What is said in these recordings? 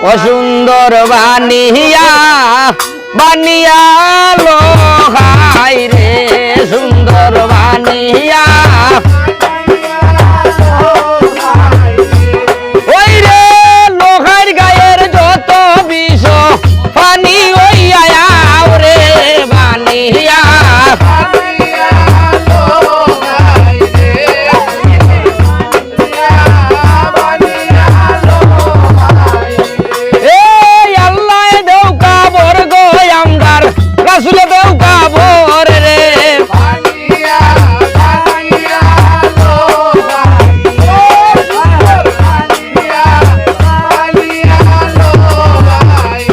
অসুন্দর বানিয়া বানিয়া লোহাই রে সুন্দর বানিয়া ওই রে লোহার গায়ের যত বিষ পানি ওই আয়াও রে বানিয়া রাসূলে দেও কাবর রে বানিয়া বানিয়া লোহাই বানিয়া লোহাই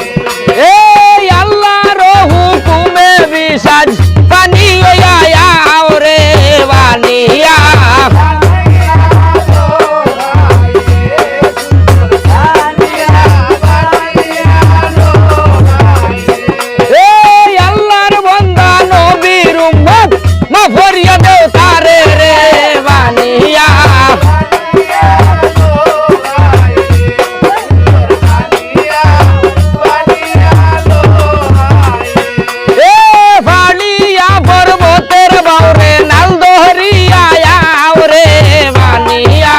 এই আল্লাহর হুকুমে বিসাজ পানি হইয়া রে বানিয়া ভরিয়া দেও তারে রে বানিয়া এ ফালিয়া পর্বতের বাউরে নাল দহরিয়া রে বানিয়া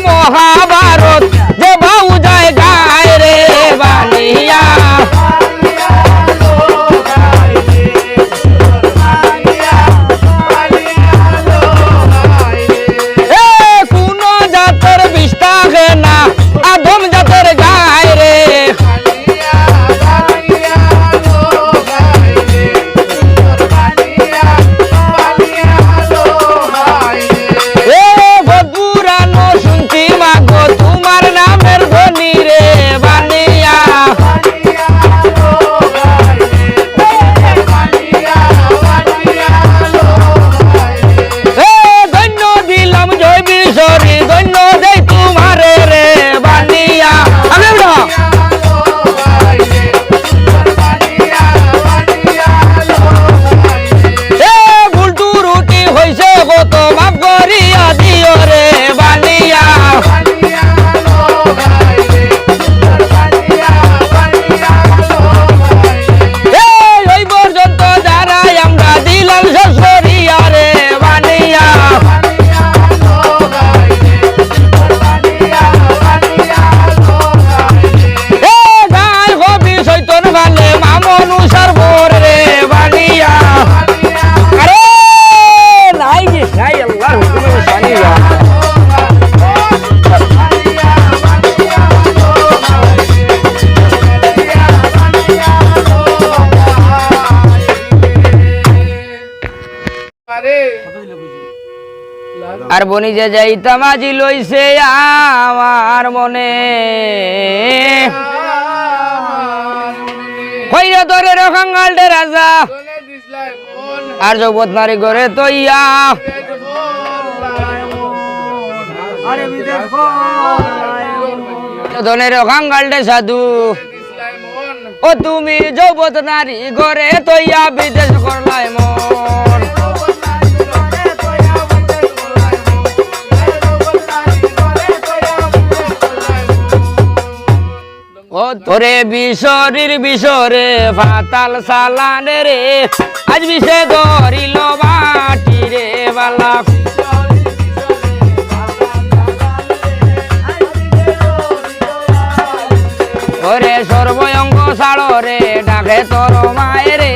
মহাভারত যে বাউ যায় গায় রে বানিয়া কোন জাতের বিষ থাকে না আদম জাতের গায় রে তোমার নামের ধ্বনি রে বানিয়া ধন্য দিলাম জয় বিশ্বরী ধন্য দেই তোমার রে বানিয়া ভুলটু রুটি হইছে কত মাফ করিয়া দিও রে বানিয়া আর বনি যে যাইতাম আজি লইছে আমার মনে কইরা ধরে রখাঙ্গালটে রাজা আর জগৎ নারী ঘরে তৈয়া ধনে রখাঙ্গালটে সাধু ও তুমি জগৎ নারী ঘরে তৈয়া বিদেশ করলাই মন ও তোরে বিশরীর বিশরে ফাতাল সালানে রে আজ বিষে ধরিল বাটি রে বালা ওরে সর্বঙ্গ সাড়রে ডাকে তোর মায়েরে